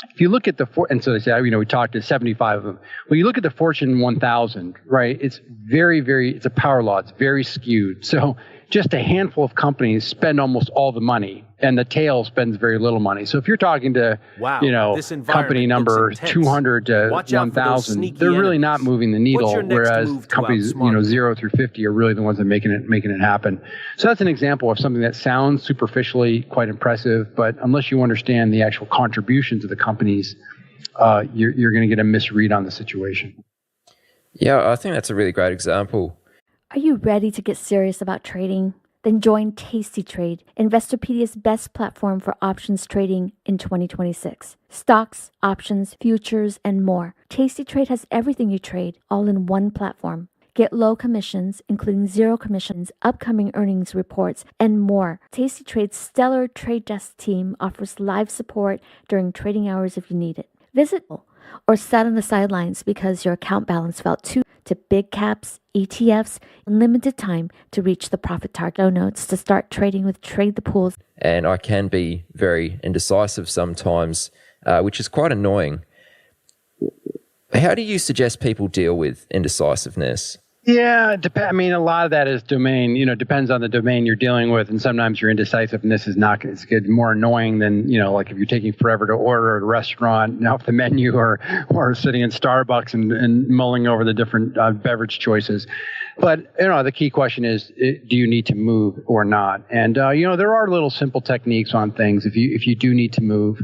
if you look at and so they say, we talked to 75 of them. Well, you look at the Fortune 1000, right? It's it's a power law. It's very skewed. So just a handful of companies spend almost all the money, and the tail spends very little money. So if you're talking to, company number 200 to 1,000, they're really not moving the needle, whereas companies, 0 through 50 are really the ones that are making it happen. So that's an example of something that sounds superficially quite impressive, but unless you understand the actual contributions of the companies, you're going to get a misread on the situation. Yeah, I think that's a really great example. Are you ready to get serious about trading? Then join Tasty Trade, Investopedia's best platform for options trading in 2026. Stocks, options, futures, and more. Tasty Trade has everything you trade, all in one platform. Get low commissions, including zero commissions, upcoming earnings reports, and more. Tasty Trade's stellar trade desk team offers live support during trading hours if you need it. Visit or sat on the sidelines because your account balance fell too to big caps, ETFs, and limited time to reach the profit target. Notes to start trading with Trade the Pools. And I can be very indecisive sometimes, which is quite annoying. How do you suggest people deal with indecisiveness? Yeah, a lot of that is domain, depends on the domain you're dealing with. And sometimes your indecisiveness is not as good, more annoying than, like if you're taking forever to order at a restaurant off the menu or sitting in Starbucks and mulling over the different beverage choices. But, the key question is, do you need to move or not? And, there are little simple techniques on things if you do need to move.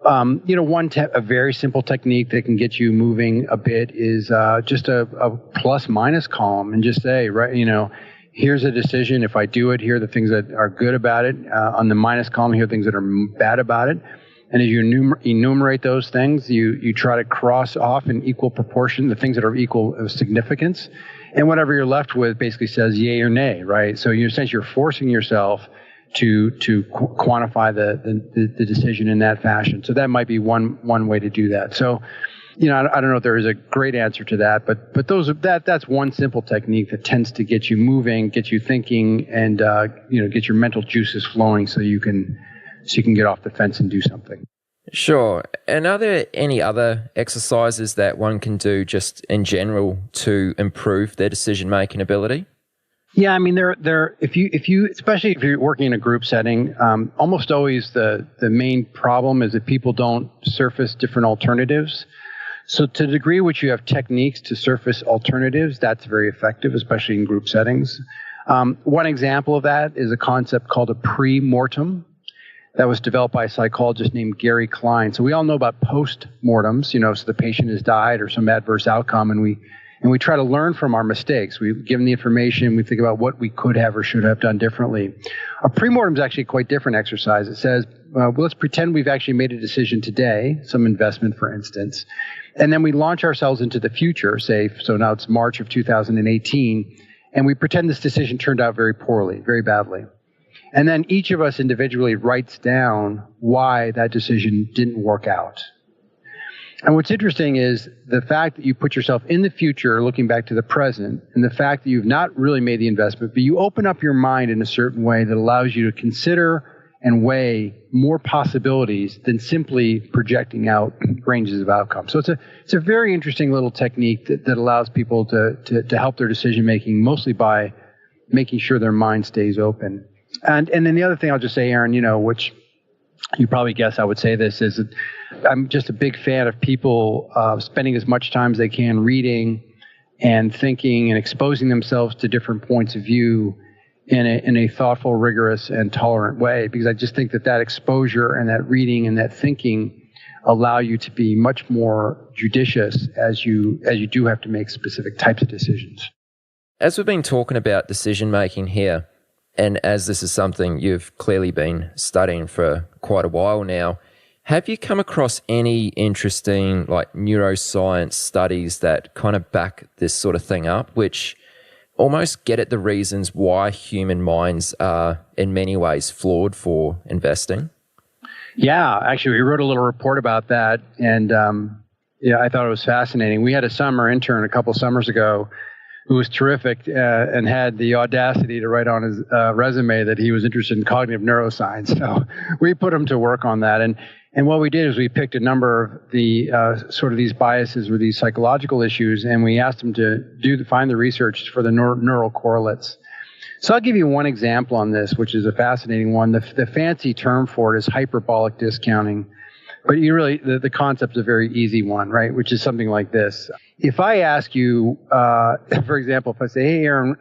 A very simple technique that can get you moving a bit is just a plus minus column and just say, right, here's a decision. If I do it, here are the things that are good about it. On the minus column, here are things that are bad about it. And as you enumerate those things, you try to cross off in equal proportion the things that are equal of significance. And whatever you're left with basically says yay or nay, right? So you're forcing yourself to quantify the decision in that fashion. So that might be one way to do that. So, I don't know if there is a great answer to that, but that's one simple technique that tends to get you moving, get you thinking, and get your mental juices flowing so you can get off the fence and do something. Sure. And are there any other exercises that one can do just in general to improve their decision-making ability? Yeah, if you especially if you're working in a group setting, almost always the main problem is that people don't surface different alternatives. So to the degree which you have techniques to surface alternatives, that's very effective, especially in group settings. One example of that is a concept called a pre-mortem that was developed by a psychologist named Gary Klein. So we all know about post-mortems, so the patient has died or some adverse outcome, and we try to learn from our mistakes. We give them the information. We think about what we could have or should have done differently. A pre-mortem is actually a quite different exercise. It says, let's pretend we've actually made a decision today, some investment, for instance, and then we launch ourselves into the future, so now it's March of 2018, and we pretend this decision turned out very poorly, very badly. And then each of us individually writes down why that decision didn't work out. And what's interesting is the fact that you put yourself in the future, looking back to the present, and the fact that you've not really made the investment, but you open up your mind in a certain way that allows you to consider and weigh more possibilities than simply projecting out ranges of outcomes. So it's a very interesting little technique that allows people to help their decision making, mostly by making sure their mind stays open. And then the other thing I'll just say, Aaron, which you probably guess I would say this, is that I'm just a big fan of people spending as much time as they can reading and thinking and exposing themselves to different points of view in a thoughtful, rigorous, and tolerant way, because I just think that exposure and that reading and that thinking allow you to be much more judicious as you do have to make specific types of decisions. As we've been talking about decision making here, and as this is something you've clearly been studying for quite a while now, have you come across any interesting neuroscience studies that kind of back this sort of thing up, which almost get at the reasons why human minds are in many ways flawed for investing? Yeah, actually, we wrote a little report about that, and I thought it was fascinating. We had a summer intern a couple summers ago who was terrific and had the audacity to write on his resume that he was interested in cognitive neuroscience. So we put him to work on that. And And what we did is we picked a number of the sort of these biases or these psychological issues, and we asked them to find the research for the neural correlates. So I'll give you one example on this, which is a fascinating one. The fancy term for it is hyperbolic discounting. But the concept's a very easy one, right? Which is something like this. If I ask you, for example, if I say, hey, Aaron,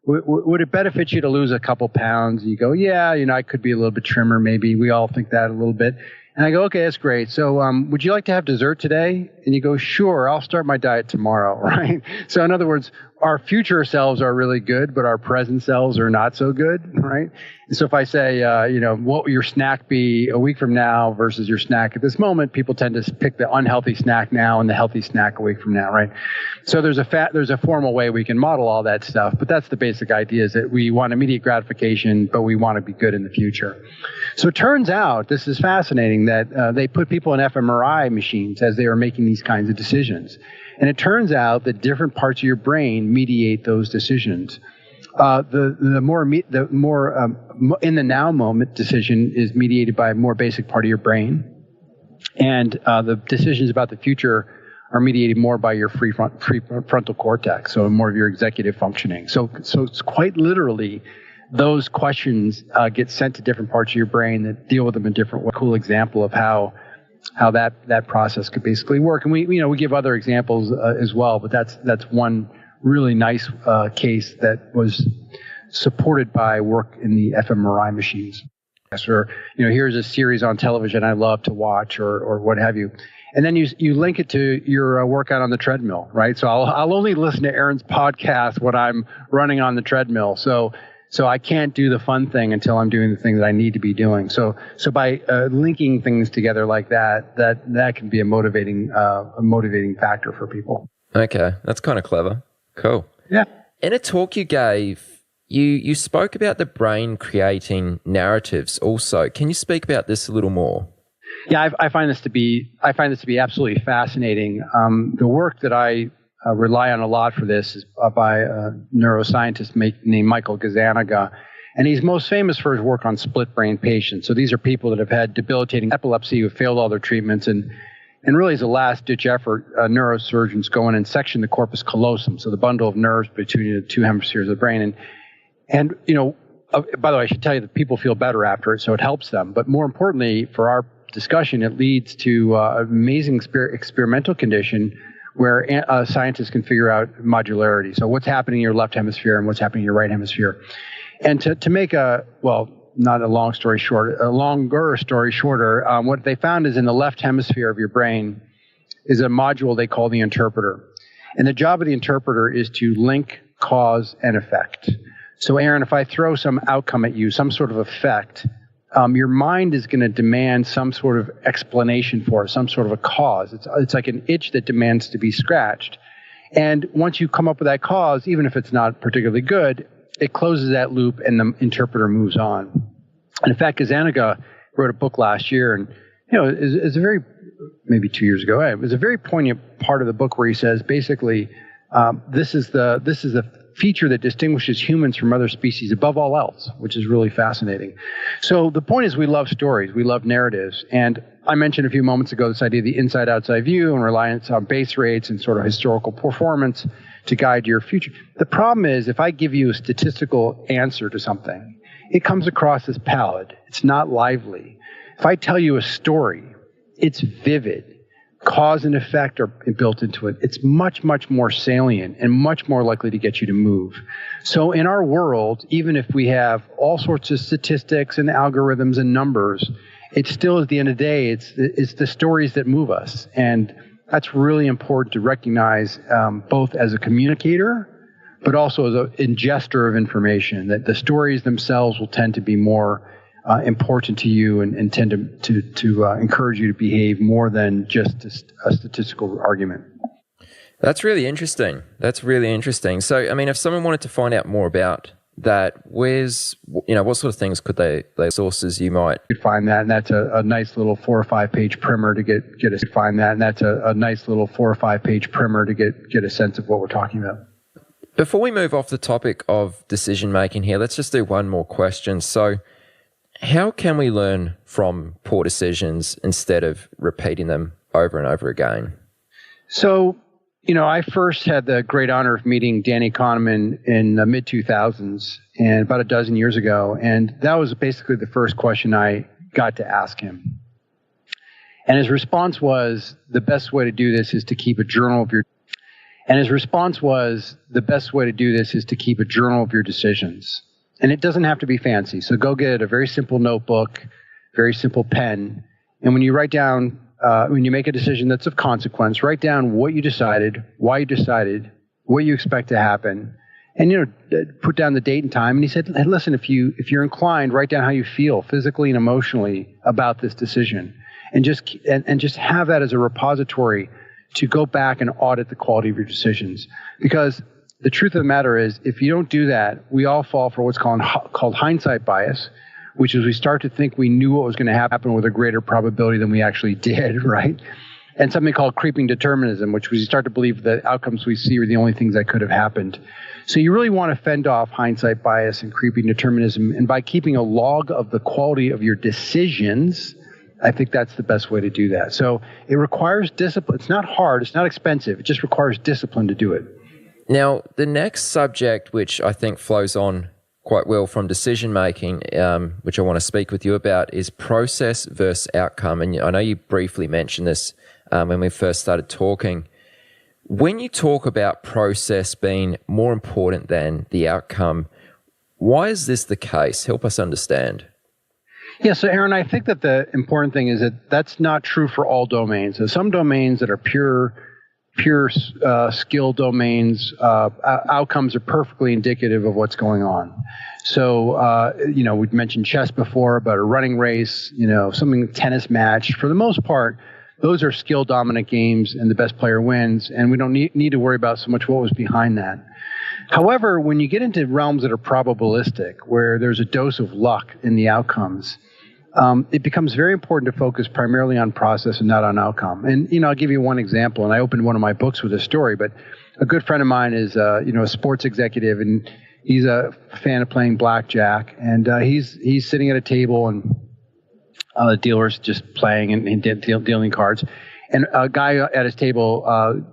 would it benefit you to lose a couple pounds? You go, yeah, I could be a little bit trimmer, maybe. We all think that a little bit. And I go, okay, that's great. So would you like to have dessert today? And you go, sure, I'll start my diet tomorrow, right? So in other words, our future selves are really good, but our present selves are not so good, right? And so if I say, what will your snack be a week from now versus your snack at this moment, people tend to pick the unhealthy snack now and the healthy snack a week from now, right? So there's a formal way we can model all that stuff, but that's the basic idea, is that we want immediate gratification, but we want to be good in the future. So it turns out, this is fascinating, that they put people in fMRI machines as they were making these kinds of decisions. And it turns out that different parts of your brain mediate those decisions. The more in the now moment decision is mediated by a more basic part of your brain. And the decisions about the future are mediated more by your prefrontal cortex, so more of your executive functioning. So it's quite literally, those questions get sent to different parts of your brain that deal with them in different ways. Cool example of how that process could basically work. And we give other examples as well, but that's one really nice case that was supported by work in the fMRI machines. Or, here's a series on television I love to watch, or what have you. And then you link it to your workout on the treadmill, right? So I'll only listen to Aaron's podcast when I'm running on the treadmill. So I can't do the fun thing until I'm doing the thing that I need to be doing. So by linking things together like that can be a motivating factor for people. Okay, that's kind of clever. Cool. Yeah. In a talk you gave, you spoke about the brain creating narratives also. Can you speak about this a little more? Yeah, I find this to be absolutely fascinating. The work that I rely on a lot for this is by a neuroscientist named Michael Gazzaniga, and he's most famous for his work on split brain patients. So these are people that have had debilitating epilepsy, who have failed all their treatments, and really as a last-ditch effort, neurosurgeons go in and section the corpus callosum, so the bundle of nerves between the two hemispheres of the brain. And by the way, I should tell you that people feel better after it, so it helps them. But more importantly, for our discussion, it leads to an amazing experimental condition where scientists can figure out modularity. So what's happening in your left hemisphere and what's happening in your right hemisphere. And to make not a long story short, a longer story shorter, what they found is in the left hemisphere of your brain is a module they call the interpreter. And the job of the interpreter is to link cause and effect. So Aaron, if I throw some outcome at you, some sort of effect, your mind is going to demand some sort of explanation for it, some sort of a cause. It's like an itch that demands to be scratched. And once you come up with that cause, even if it's not particularly good, it closes that loop and the interpreter moves on. And in fact, Gazzaniga wrote a book last year, and it's a very, maybe 2 years ago, it was a very poignant part of the book where he says basically, this is the feature that distinguishes humans from other species above all else, which is really fascinating. So the point is, we love stories, we love narratives, and I mentioned a few moments ago this idea of the inside-outside view and reliance on base rates and sort of historical performance to guide your future. The problem is, if I give you a statistical answer to something, it comes across as pallid. It's not lively. If I tell you a story, it's vivid. Cause and effect are built into it. It's much, much more salient and much more likely to get you to move. So in our world, even if we have all sorts of statistics and algorithms and numbers, it still, at the end of the day, it's the stories that move us. And that's really important to recognize, both as a communicator, but also as an ingester of information, that the stories themselves will tend to be more important to you and tend to encourage you to behave more than just a statistical argument. That's really interesting. So, I mean, if someone wanted to find out more about that, where's, what sort of things could they sources you might find that, and that's a nice little 4 or 5 page primer to get a sense of what we're talking about. Before we move off the topic of decision making here, let's just do one more question. So, How can we learn from poor decisions instead of repeating them over and over again? So, I first had the great honor of meeting Danny Kahneman in the mid-2000s and about a dozen years ago. And that was basically the first question I got to ask him. And his response was, the best way to do this is to keep a journal of your decisions. And it doesn't have to be fancy. So go get a very simple notebook, very simple pen. And when you write down, when you make a decision that's of consequence, write down what you decided, why you decided, what you expect to happen, and put down the date and time. And he said, hey, listen, if you're inclined, write down how you feel physically and emotionally about this decision, and just have that as a repository to go back and audit the quality of your decisions. Because the truth of the matter is, if you don't do that, we all fall for what's called hindsight bias, which is we start to think we knew what was going to happen with a greater probability than we actually did, right? And something called creeping determinism, which we start to believe the outcomes we see are the only things that could have happened. So you really want to fend off hindsight bias and creeping determinism. And by keeping a log of the quality of your decisions, I think that's the best way to do that. So it requires discipline. It's not hard. It's not expensive. It just requires discipline to do it. Now, the next subject, which I think flows on quite well from decision making, which I want to speak with you about, is process versus outcome. And I know you briefly mentioned this when we first started talking. When you talk about process being more important than the outcome, why is this the case? Help us understand. Yeah, so Aaron, I think that the important thing is that that's not true for all domains. So some domains that are pure skill domains, outcomes are perfectly indicative of what's going on. So, we've mentioned chess before, but a running race, something tennis match. For the most part, those are skill dominant games and the best player wins. And we don't need to worry about so much what was behind that. However, when you get into realms that are probabilistic, where there's a dose of luck in the outcomes, it becomes very important to focus primarily on process and not on outcome. And, I'll give you one example, and I opened one of my books with a story, but a good friend of mine is, a sports executive, and he's a fan of playing blackjack, and he's sitting at a table, and the dealer's just playing and dealing cards. And a guy at his table